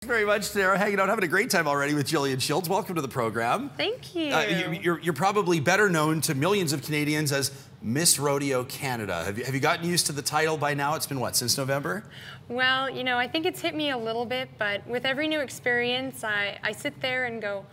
Very much, Sarah. Hanging out, having a great time already with Gillian Shields. Welcome to the program. Thank you. You're probably better known to millions of Canadians as Miss Rodeo Canada. Have you gotten used to the title by now? It's been what, since November? Well, you know, I think it's hit me a little bit, but with every new experience, I sit there and go,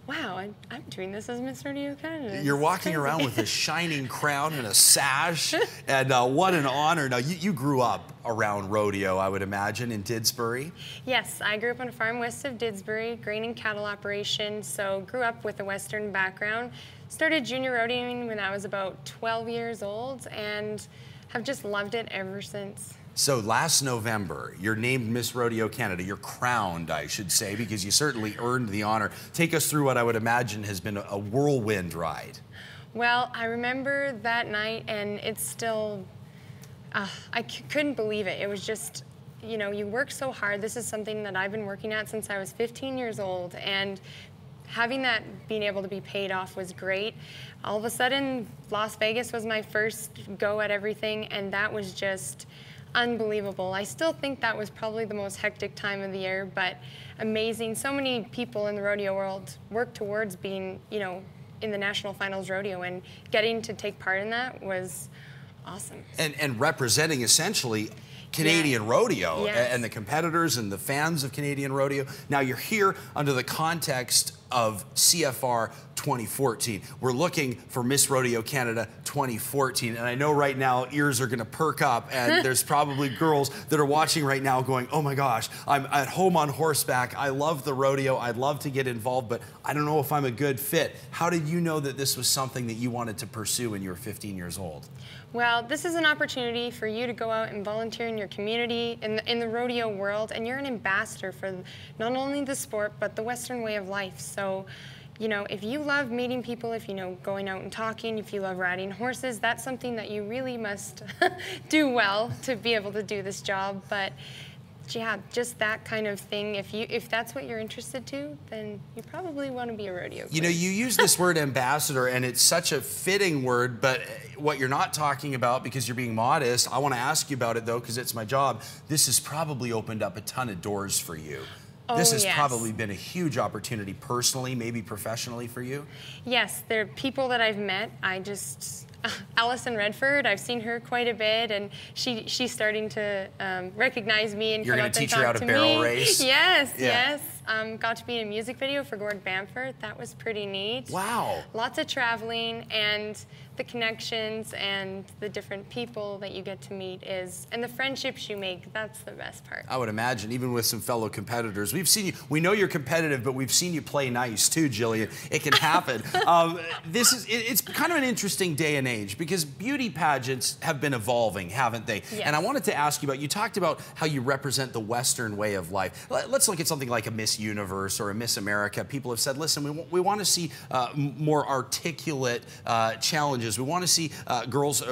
wow, I'm doing this as Miss Rodeo Canada. You're walking around with a shining crown and a sash, and what an honor. Now, you grew up around rodeo, I would imagine, in Didsbury? Yes, I grew up on a farm west of Didsbury, grain and cattle operation, so grew up with a Western background. Started junior rodeoing when I was about 12 years old, and have just loved it ever since. So last November, you're named Miss Rodeo Canada. You're crowned, I should say, because you certainly earned the honor. Take us through what I would imagine has been a whirlwind ride. Well, I remember that night, and it's still, I couldn't believe it. It was just, you know, you work so hard. This is something that I've been working at since I was 15 years old, and having that being able to be paid off was great. All of a sudden, Las Vegas was my first go at everything, and that was just unbelievable. I still think that was probably the most hectic time of the year, but amazing. So many people in the rodeo world work towards being, you know, in the National Finals Rodeo, and getting to take part in that was awesome. And representing essentially Canadian rodeo, yes, and the competitors and the fans of Canadian rodeo. Now you're here under the context of CFR 2014. We're looking for Miss Rodeo Canada 2014, and I know right now ears are going to perk up, and there's probably girls that are watching right now going, oh my gosh, I'm at home on horseback, I love the rodeo, I'd love to get involved, but I don't know if I'm a good fit. How did you know that this was something that you wanted to pursue when you were 15 years old? Well, this is an opportunity for you to go out and volunteer in your community, in the rodeo world, and you're an ambassador for not only the sport, but the Western way of life. So, you know, if you love meeting people, if you know going out and talking, if you love riding horses, that's something that you really must do well to be able to do this job. But yeah, just that kind of thing. If that's what you're interested to, then you probably want to be a rodeo queen. You know, you use this word ambassador, and it's such a fitting word, but what you're not talking about, because you're being modest, I want to ask you about it though, because it's my job. This has probably opened up a ton of doors for you. This has probably been a huge opportunity personally, maybe professionally for you. Yes, there are people that I've met. Allison Redford, I've seen her quite a bit, and she's starting to recognize me and You're come going up to and teach her how talk to to barrel me. race? Yes, yeah. yes. Got to be in a music video for Gord Bamford. That was pretty neat. Wow. Lots of traveling, and the connections and the different people that you get to meet and the friendships you make, that's the best part. I would imagine, even with some fellow competitors. We've seen you, we know you're competitive, but we've seen you play nice too, Gillian. It can happen. It's kind of an interesting day and age, because beauty pageants have been evolving, haven't they? Yes. And I wanted to ask you about, you talked about how you represent the Western way of life. Let's look at something like a Miss Universe or a Miss America. People have said, listen, we want to see more articulate challenges. We want to see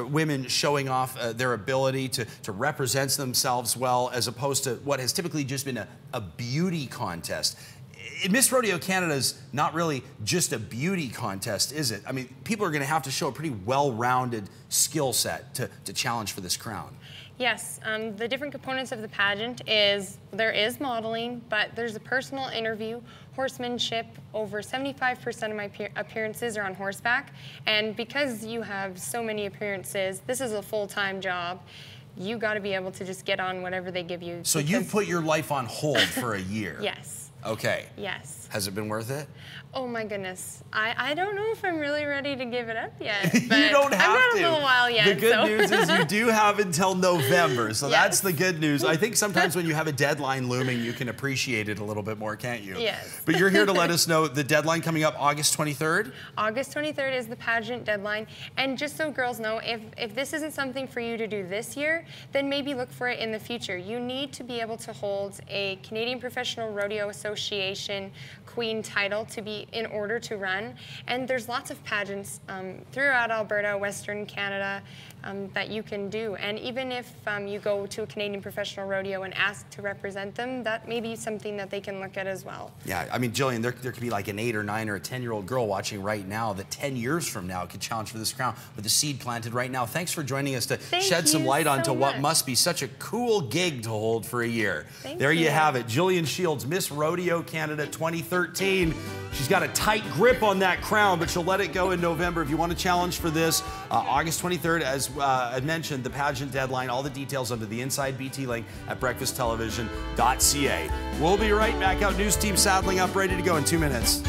women showing off their ability to represent themselves well, as opposed to what has typically just been a beauty contest. Miss Rodeo Canada is not really just a beauty contest, is it? I mean, people are going to have to show a pretty well-rounded skill set to challenge for this crown. Yes, the different components of the pageant there is modeling, but there's a personal interview, horsemanship. Over 75% of my appearances are on horseback, and because you have so many appearances, this is a full-time job. You got to be able to just get on whatever they give you. So you've put your life on hold for a year? Yes. Okay. Yes. Has it been worth it? Oh my goodness. I don't know if I'm really ready to give it up yet. You But don't have I've got to. a little while yet. The good news is you do have until November, so Yes. that's the good news. I think sometimes when you have a deadline looming, you can appreciate it a little bit more, can't you? Yes. But you're here to let us know the deadline coming up August 23rd? August 23rd is the pageant deadline. And just so girls know, if this isn't something for you to do this year, then maybe look for it in the future. You need to be able to hold a Canadian Professional Rodeo Association Queen title in order to run. And there's lots of pageants throughout Alberta, Western Canada, that you can do. And even if you go to a Canadian professional rodeo and ask to represent them, that may be something that they can look at as well. Yeah, I mean, Gillian, there could be like an 8 or 9 or a 10-year-old girl watching right now that 10 years from now could challenge for this crown with the seed planted right now. Thanks for joining us to shed some light onto what must be such a cool gig to hold for a year. There you have it. Gillian Shields, Miss Rodeo Canada 2013. She's got a tight grip on that crown, but she'll let it go in November. If you want to challenge for this, August 23rd, as I mentioned, the pageant deadline, all the details under the Inside BT link at breakfasttelevision.ca. We'll be right back out. News team saddling up, ready to go in 2 minutes.